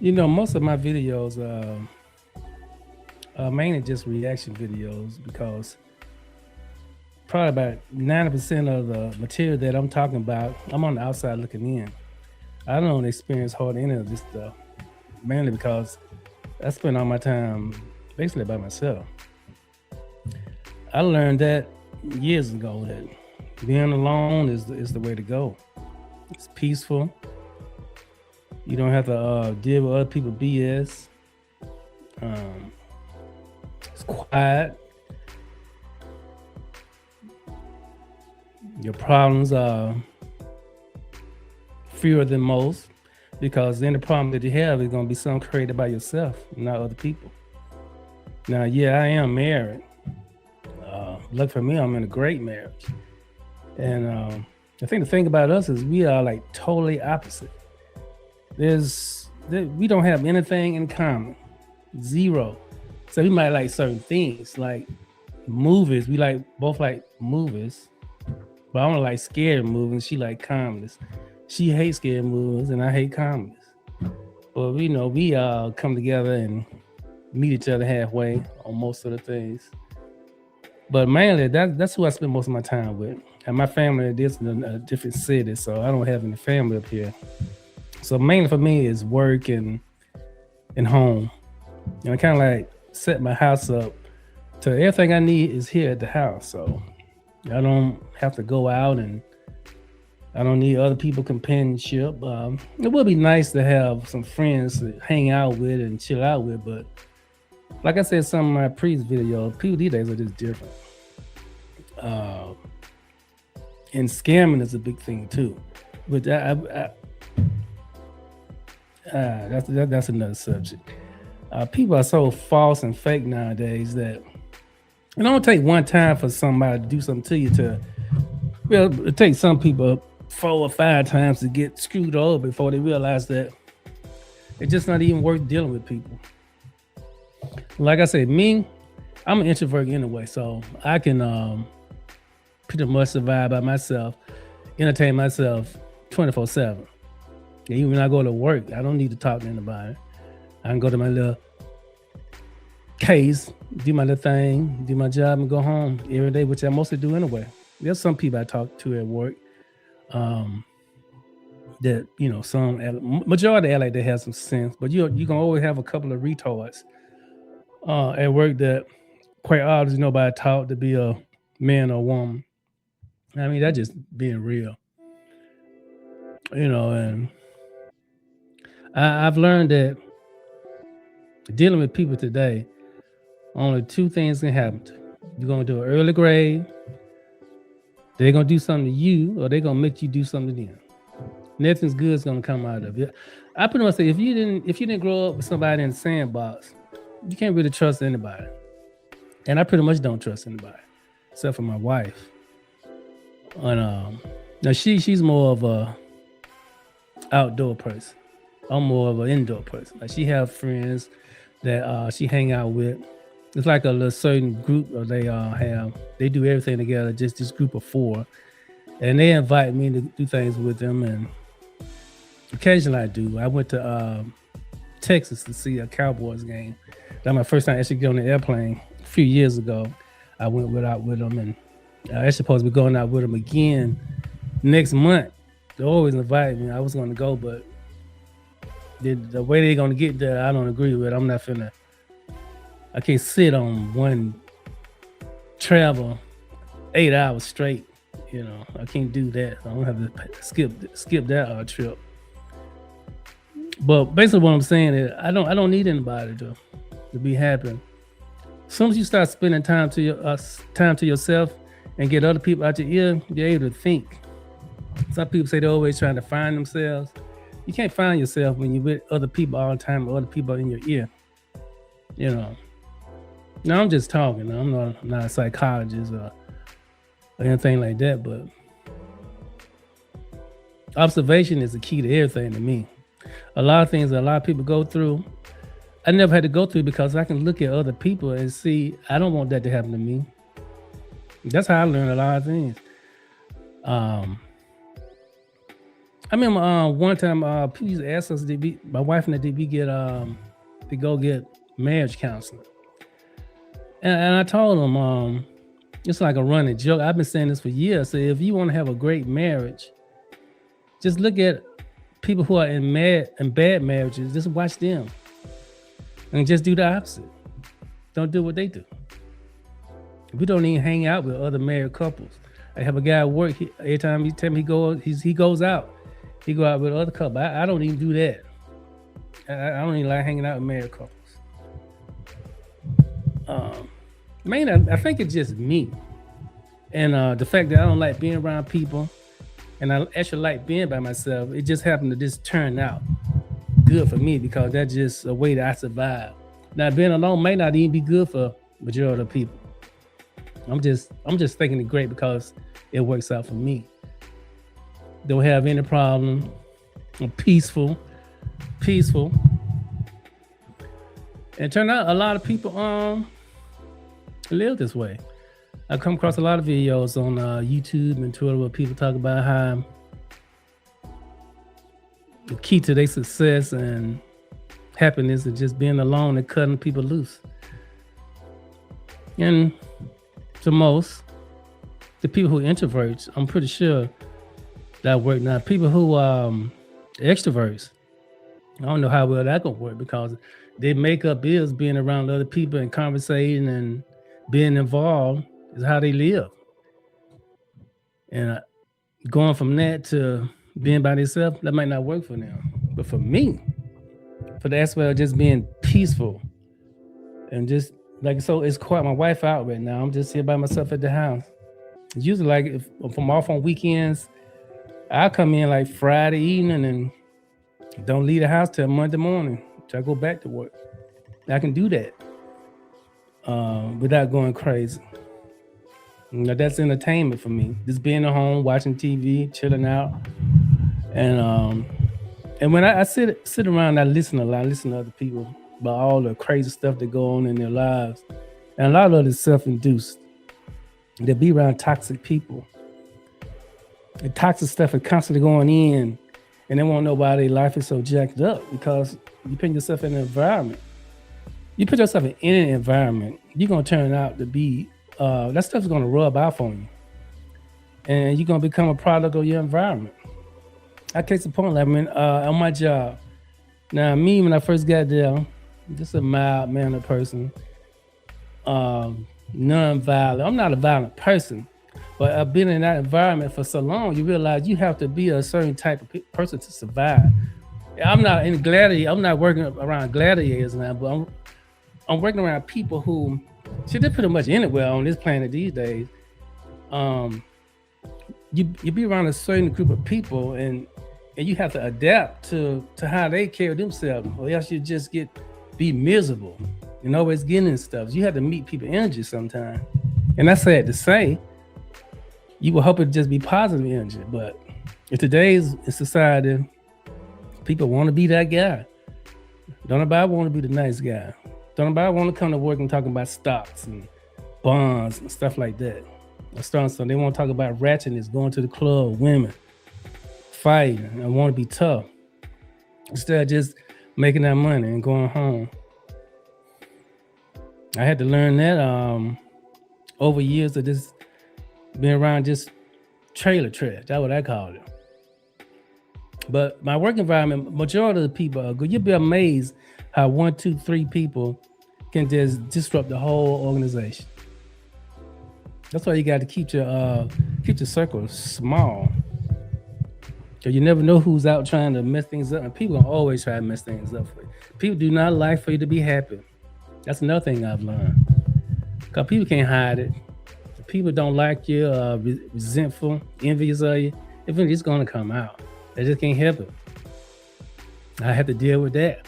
Most of my videos are mainly just reaction videos because probably about 90% of the material that I'm talking about, I'm on the outside looking in. I don't experience hard any of this stuff, mainly because I spend all my time basically by myself. I learned that years ago that being alone is the way to go. It's peaceful. You don't have to deal with other people BS. Um, it's quiet. Your problems are fewer than most because any problem that you have is going to be something created by yourself, not other people. Now, yeah, I am married. Luck for me, I'm in a great marriage. And I think the thing about us is we are like totally opposite. We don't have anything in common, zero. So we might like certain things, like movies. We like both like movies, but I don't like scary movies. She like comedies. She hates scary movies, and I hate comedies. But we come together and meet each other halfway on most of the things. But mainly, that's who I spend most of my time with. And my family is in a different city, so I don't have any family up here. So mainly for me is work and home. And I kind of like set my house up to everything I need is here at the house. So I don't have to go out and I don't need other people companionship. It would be nice to have some friends to hang out with and chill out with, but like I said, some of my previous videos, people these days are just different. Uh, and scamming is a big thing too. But that's another subject. People are so false and fake nowadays that it don't take one time for somebody to do something to you to. Well, it takes some people 4 or 5 times to get screwed over before they realize that it's just not even worth dealing with people. Like I said, me, I'm an introvert anyway, so I can pretty much survive by myself, entertain myself 24/7. Even when I go to work, I don't need to talk to anybody. I can go to my little case, do my little thing, do my job, and go home every day, which I mostly do anyway. There's some people I talk to at work um, that some majority act like they have some sense, but you can always have a couple of retards at work that quite obviously nobody taught to be a man or woman. I mean, that's just being real, and I've learned that dealing with people today, only two things can happen. You're gonna do an early grade, they're gonna do something to you, or they're gonna make you do something to them. Nothing's good is gonna come out of it. I pretty much say if you didn't grow up with somebody in the sandbox, you can't really trust anybody. And I pretty much don't trust anybody except for my wife. And now she's more of a outdoor person. I'm more of an indoor person. Like she have friends that she hang out with. It's like a little certain group or they do everything together, just this group of four. And they invite me to do things with them and occasionally I do. I went to Texas to see a Cowboys game. That was my first time actually getting on the airplane a few years ago. I went out with them and I actually supposed to be going out with them again next month. They always invite me. I was going to go, but the way they're going to get there, I don't agree with. I'm not finna. I can't sit on one travel 8 hours straight. I can't do that. I don't have to skip that trip. But basically, what I'm saying is, I don't need anybody to be happy. As soon as you start spending time to yourself and get other people out your ear, you're able to think. Some people say they're always trying to find themselves. You can't find yourself when you're with other people all the time, or other people in your ear. You know. Now I'm just talking. I'm not a psychologist or anything like that, but observation is the key to everything to me. A lot of things that a lot of people go through, I never had to go through because I can look at other people and see I don't want that to happen to me. That's how I learned a lot of things. Um, I remember one time people used to ask us, my wife and I, did we get to go get marriage counseling? And I told them, it's like a running joke. I've been saying this for years. So if you want to have a great marriage, just look at people who are in bad marriages. Just watch them, and just do the opposite. Don't do what they do. We don't even hang out with other married couples. I have a guy at work. Every time he tell me he goes out. He go out with other couples. I don't even do that. I don't even like hanging out with married couples. I think it's just me, and the fact that I don't like being around people, and I actually like being by myself. It just happened to just turn out good for me because that's just a way that I survive. Now, being alone may not even be good for majority of people. I'm just thinking it great because it works out for me. Don't have any problem. I'm peaceful. And it turned out a lot of people live this way. I come across a lot of videos on YouTube and Twitter where people talk about how the key to their success and happiness is just being alone and cutting people loose. And to most, the people who are introverts, I'm pretty sure that work. Now, people who extroverts, I don't know how well that gonna work because their makeup is being around other people and conversating and being involved is how they live. And going from that to being by themselves, that might not work for them. But for me, for the aspect of just being peaceful and just like, so it's quiet. My wife out right now. I'm just here by myself at the house. It's usually like if I'm off on weekends, I come in like Friday evening and don't leave the house till Monday morning till I go back to work. I can do that without going crazy. Now, that's entertainment for me. Just being at home, watching TV, chilling out, and when I sit around, I listen a lot. I listen to other people about all the crazy stuff that go on in their lives, and a lot of it is self-induced. They be around toxic people. The toxic stuff is constantly going in, and they won't know why their life is so jacked up because you put yourself in an environment. You put yourself in any environment, you're gonna turn out to be that stuff's gonna rub off on you, and you're gonna become a product of your environment. I case the point, like on my job. Now, me when I first got there, just a mild-mannered person, non-violent. I'm not a violent person, but I've been in that environment for so long. You realize you have to be a certain type of person to survive. I'm not in gladiator. I'm not working around gladiators now, but I'm working around people who, they're pretty much anywhere on this planet these days. You be around a certain group of people, and you have to adapt to how they carry themselves, or else you just be miserable and always getting stuff. You have to meet people energy sometimes, and that's sad to say. You would hope it just be positive energy, but in today's society, people want to be that guy. Don't nobody want to be the nice guy. Don't nobody want to come to work and talk about stocks and bonds and stuff like that. So they want to talk about ratchetness, going to the club, women, fighting, and want to be tough. Instead of just making that money and going home. I had to learn that over years of just being around just trailer trash. That's what I call it. But my work environment, majority of the people are good. You'll be amazed how 1, 2, 3 people can just disrupt the whole organization. That's why you got to keep your circle small. Because you never know who's out trying to mess things up. And people are always trying to mess things up for you. People do not like for you to be happy. That's another thing I've learned. Because people can't hide it. If people don't like you, resentful, envious of you, eventually it's going to come out. They just can't help it. I have to deal with that.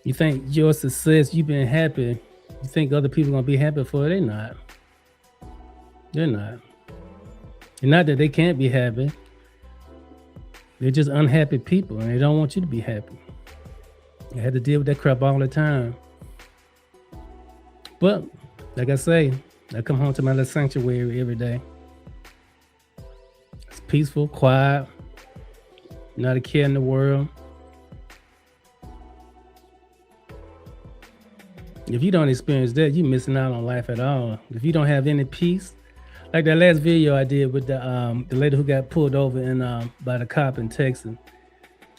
You think your success, you've been happy, you think other people are going to be happy for it? They're not. They're not. And not that they can't be happy. They're just unhappy people, and they don't want you to be happy. I had to deal with that crap all the time. But, like I say, I come home to my little sanctuary every day. It's peaceful, quiet, not a care in the world. If you don't experience that, you're missing out on life at all. If you don't have any peace, like that last video I did with the lady who got pulled over in by the cop in Texas.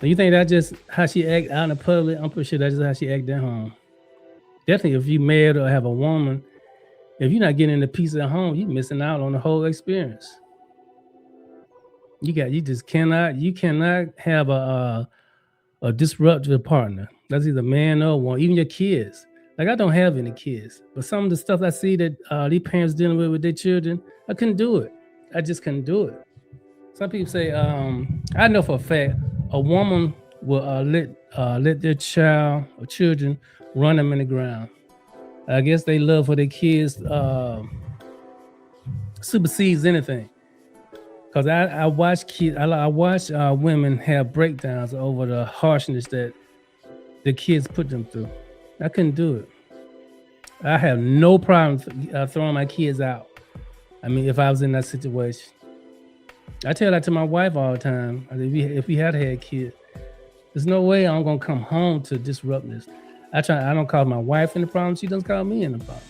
So you think that's just how she act out in the public? I'm pretty sure that's just how she act at home. Definitely, if you married or have a woman, if you're not getting the peace at home, you're missing out on the whole experience. You cannot have a disruptive partner. That's either man or woman, even your kids. Like I don't have any kids, but some of the stuff I see that these parents dealing with their children, I couldn't do it. I just couldn't do it. Some people say, I know for a fact, a woman will let their child or children run them in the ground. I guess they love for their kids supersedes anything. Cause I watch kids, I watch women have breakdowns over the harshness that the kids put them through. I couldn't do it. I have no problem throwing my kids out. I mean, if I was in that situation, I tell that to my wife all the time. I mean, if we had kids, there's no way I'm gonna come home to disrupt this. I don't call my wife in the problem. She doesn't call me in the problem.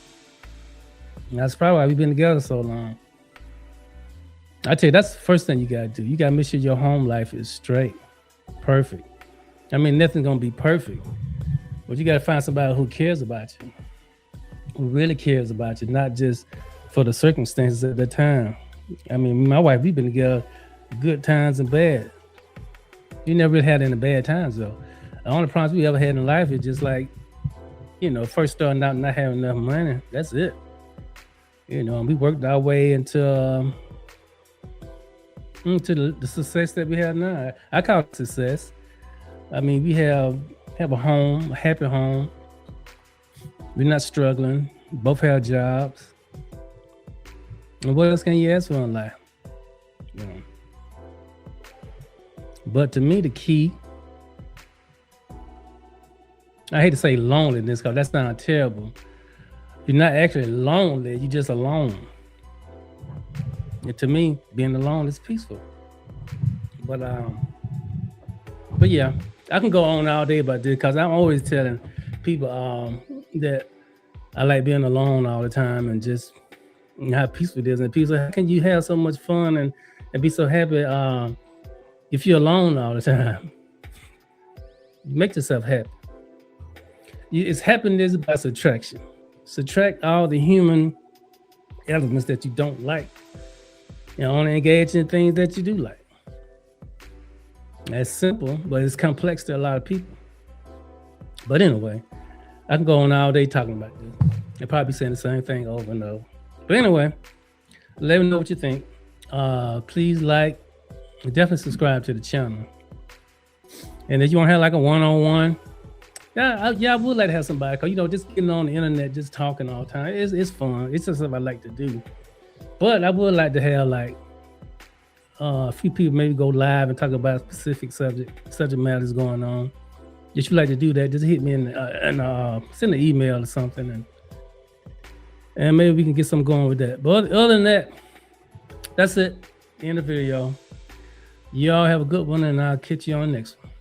And that's probably why we've been together so long. I tell you, that's the first thing you gotta do. You gotta make sure your home life is straight, perfect. I mean, nothing's gonna be perfect, but you gotta find somebody who cares about you, who really cares about you, not just for the circumstances at the time. I mean, my wife, we've been together good times and bad. We never really had any bad times though. The only problems we ever had in life is just like, first starting out not having enough money. That's it. And we worked our way into the success that we have now. I call it success. I mean, we have a home, a happy home. We're not struggling. Both have jobs. And what else can you ask for in life? But to me, the key, I hate to say loneliness because that sounds terrible. You're not actually lonely, you're just alone. And to me, being alone is peaceful. But yeah, I can go on all day about this because I'm always telling people that I like being alone all the time and just how peaceful it is. And people say, how can you have so much fun and be so happy if you're alone all the time? You make yourself happy. It's happiness by subtraction. Subtract all the human elements that you don't like. Only engage in things that you do like. That's simple, but it's complex to a lot of people. But anyway, I can go on all day talking about this. I'll probably be saying the same thing over and over. But anyway, let me know what you think. Please like, definitely subscribe to the channel. And if you want to have like a one-on-one, I would like to have somebody, because just getting on the internet, just talking all the time, it's fun. It's just something I like to do. But I would like to have like a few people maybe go live and talk about specific subject matters going on. If you like to do that, just hit me and send an email or something, and maybe we can get something going with that. But other than that, that's it. End of the video. Y'all have a good one, and I'll catch you on the next one.